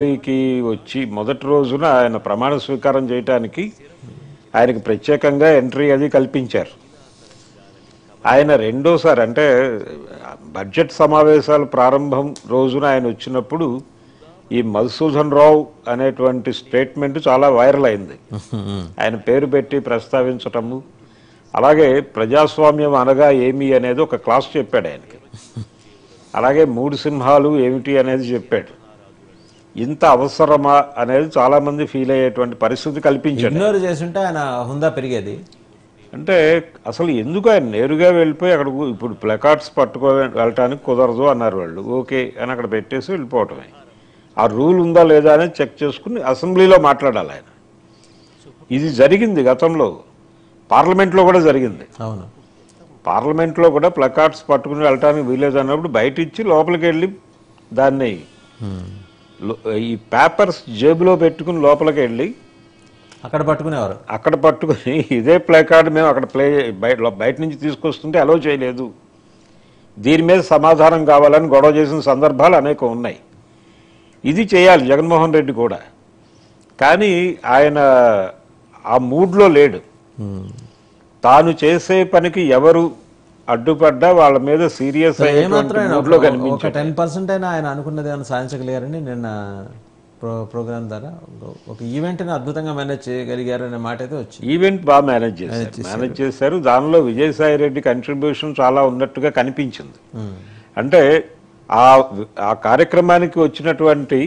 కి వచ్చి మొదటి రోజున ఆయన ప్రమాణ స్వీకారం చేయడానికి ఆయనకి ప్రత్యేకంగా ఎంట్రీ అది కల్పించారు. ఆయన రెండోసారి అంటే బడ్జెట్ సమావేశాల ప్రారంభం రోజున ఆయన వచ్చినప్పుడు ఈ మధుసూదన్ రావు అనేటువంటి స్టేట్మెంట్ చాలా వైరల్ అయింది. ఆయన పేరు పెట్టి ప్రస్తావించటము, అలాగే ప్రజాస్వామ్యం అనగా ఏమి అనేది ఒక క్లాస్ చెప్పాడు ఆయనకి. అలాగే మూడు సింహాలు ఏమిటి అనేది చెప్పాడు. ఇంత అవసరమా అనేది చాలా మంది ఫీల్ అయ్యేటువంటి పరిస్థితి కల్పించాడు. ఇగ్నోర్ చేస్తుంటే ఆయన హుందా పెరిగేది. అంటే అసలు ఎందుకు ఆయన నేరుగా వెళ్ళిపోయి అక్కడ ఇప్పుడు ప్లకార్డ్స్ పట్టుకో వెళ్ళటానికి కుదరదు అన్నారు వాళ్ళు. ఓకే అని అక్కడ పెట్టేసి వెళ్ళిపోవటమే. ఆ రూల్ ఉందా లేదా అనేది చెక్ చేసుకుని అసెంబ్లీలో మాట్లాడాలి ఆయన. ఇది జరిగింది గతంలో, పార్లమెంట్లో కూడా జరిగింది. అవును, పార్లమెంట్లో కూడా ప్లకార్డ్స్ పట్టుకుని వెళ్ళటానికి వీలేదు అన్నప్పుడు బయట ఇచ్చి లోపలికి వెళ్ళి దాన్ని ఈ పేపర్స్ జేబులో పెట్టుకుని లోపలికి వెళ్ళి అక్కడ పట్టుకునేవారు. అక్కడ పట్టుకుని ఇదే ప్లేకార్డ్ మేము అక్కడ బయట నుంచి తీసుకొస్తుంటే అలో చేయలేదు, దీని మీద సమాధానం కావాలని గొడవ చేసిన సందర్భాలు అనేకం ఉన్నాయి. ఇది చేయాలి జగన్మోహన్ రెడ్డి కూడా, కానీ ఆయన ఆ మూడ్లో లేడు. తాను చేసే పనికి ఎవరు అడ్డుపడ్డా వాళ్ళ మీద సీరియస్ మూడ్లో కనిపించాడు. 10% అయినా ఆయన అనుకున్నది ఏమైనా సాధించగలిగారని నిన్న ప్రోగ్రామ్ ద్వారా ఒక ఈవెంట్ని అద్భుతంగా మేనేజ్ చేయగలిగారనే మాట అయితే వచ్చింది. ఈవెంట్ బాగా మేనేజ్ చేశారు. దానిలో విజయసాయి రెడ్డి కంట్రిబ్యూషన్ చాలా ఉన్నట్టుగా కనిపించింది. అంటే ఆ కార్యక్రమానికి వచ్చినటువంటి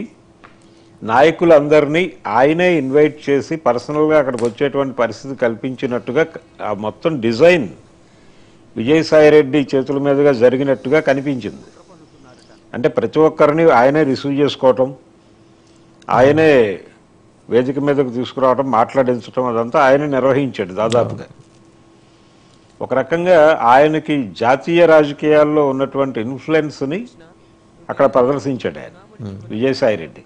నాయకులందరినీ ఆయనే ఇన్వైట్ చేసి పర్సనల్గా అక్కడికి వచ్చేటువంటి పరిస్థితి కల్పించినట్టుగా ఆ మొత్తం డిజైన్ విజయసాయి రెడ్డి చేతుల మీదుగా జరిగినట్టుగా కనిపించింది. అంటే ప్రతి ఒక్కరిని ఆయనే రిసీవ్ చేసుకోవటం, ఆయనే వేదిక మీదకు తీసుకురావడం, మాట్లాడించడం, అదంతా ఆయనే నిర్వహించాడు దాదాపుగా. ఒక రకంగా ఆయనకి జాతీయ రాజకీయాల్లో ఉన్నటువంటి ఇన్ఫ్లుయెన్స్ని అక్కడ ప్రదర్శించాడు ఆయన విజయసాయి రెడ్డి.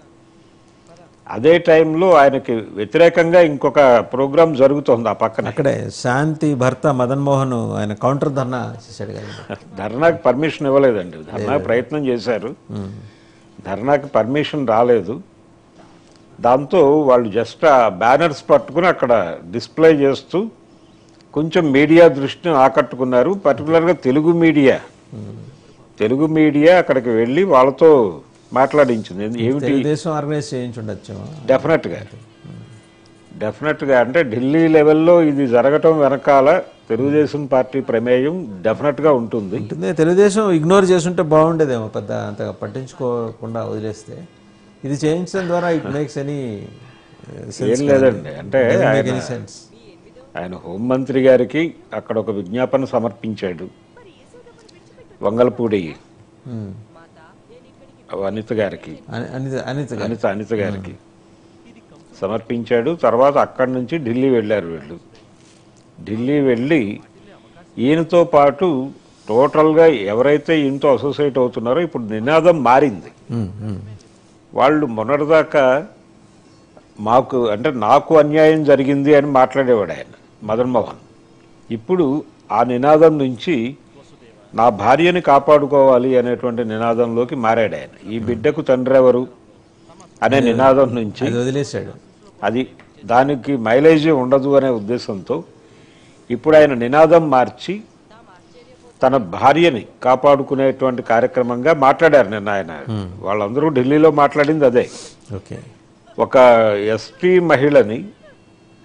అదే టైంలో ఆయనకి వ్యతిరేకంగా ఇంకొక ప్రోగ్రాం జరుగుతోంది ఆ పక్కన. అక్కడే శాంతి భర్త మదన్ మోహన్ ఆయన కౌంటర్ ధర్నా చేశాడు కదా. ధర్నాకి పర్మిషన్ ఇవ్వలేదండి. ధర్నాకి ప్రయత్నం చేశారు, ధర్నాకి పర్మిషన్ రాలేదు. దాంతో వాళ్ళు జస్ట్ ఆ బ్యానర్స్ పట్టుకుని అక్కడ డిస్ప్లే చేస్తూ కొంచెం మీడియా దృష్టిని ఆకట్టుకున్నారు. పర్టికులర్గా తెలుగు మీడియా అక్కడికి వెళ్ళి వాళ్ళతో మాట్లాడించింది. ఏమిటి దేశం ఆర్గనైజ్ చేయించుండొచ్చు డెఫినెట్గా. అంటే ఢిల్లీ లెవెల్లో ఇది జరగటం వెనకాల తెలుగుదేశం పార్టీ ప్రమేయం డెఫినెట్గా ఉంటుంది. తెలుగుదేశం ఇగ్నోర్ చేస్తుంటే బాగుండేదేమో, పెద్ద అంతగా పట్టించుకోకుండా వదిలేస్తే. ఇది చేయించడం ద్వారా ఇట్ మేక్స్ ఎనీ ఏం లేదండి. అంటే ఆయన హోంమంత్రి గారికి అక్కడ ఒక విజ్ఞాపన సమర్పించాడు. వంగలపూడి అనిత గారికి సమర్పించాడు. తర్వాత అక్కడి నుంచి ఢిల్లీ వెళ్ళారు వీళ్ళు. ఢిల్లీ వెళ్ళి ఈయనతో పాటు టోటల్గా ఎవరైతే ఈయనతో అసోసియేట్ అవుతున్నారో ఇప్పుడు నినాదం మారింది. వాళ్ళు మొన్నటిదాకా నాకు అన్యాయం జరిగింది అని మాట్లాడేవాడు ఆయన మదన్ మోహన్. ఇప్పుడు ఆ నినాదం నుంచి నా భార్యని కాపాడుకోవాలి అనేటువంటి నినాదంలోకి మారాడు ఆయన. ఈ బిడ్డకు తండ్రి ఎవరు అనే నినాదం నుంచి వదిలేశాడు. అది దానికి మైలేజీ ఉండదు అనే ఉద్దేశంతో ఇప్పుడు ఆయన నినాదం మార్చి తన భార్యని కాపాడుకునేటువంటి కార్యక్రమంగా మాట్లాడారు నిన్న ఆయన. వాళ్ళందరూ ఢిల్లీలో మాట్లాడింది అదే. ఒక ఎస్టీ మహిళని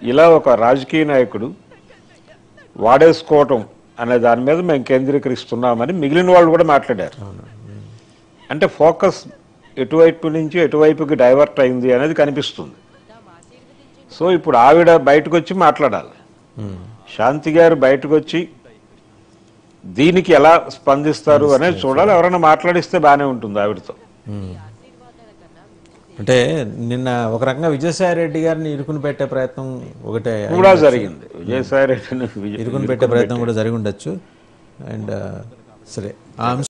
ఇలా ఒక రాజకీయ నాయకుడు వాడేసుకోవటం అనే దాని మీద మేము కేంద్రీకరిస్తున్నామని మిగిలిన వాళ్ళు కూడా మాట్లాడారు. అంటే ఫోకస్ ఎటువైపు నుంచి ఎటువైపుకి డైవర్ట్ అయింది అనేది కనిపిస్తుంది. సో ఇప్పుడు ఆవిడ బయటకు వచ్చి మాట్లాడాలి, శాంతి గారు బయటకు వచ్చి దీనికి ఎలా స్పందిస్తారు అనేది చూడాలి. ఎవరైనా మాట్లాడిస్తే బాగానే ఉంటుంది ఆవిడతో. అంటే నిన్న ఒక రకంగా విజయసాయి రెడ్డి గారిని ఇరుకుని పెట్టే ప్రయత్నం ఒకటే కూడా జరిగింది. విజయసాయి రెడ్డిని ఇరుకుని పెట్టే ప్రయత్నం కూడా జరిగి ఉండొచ్చు. అండ్ సరే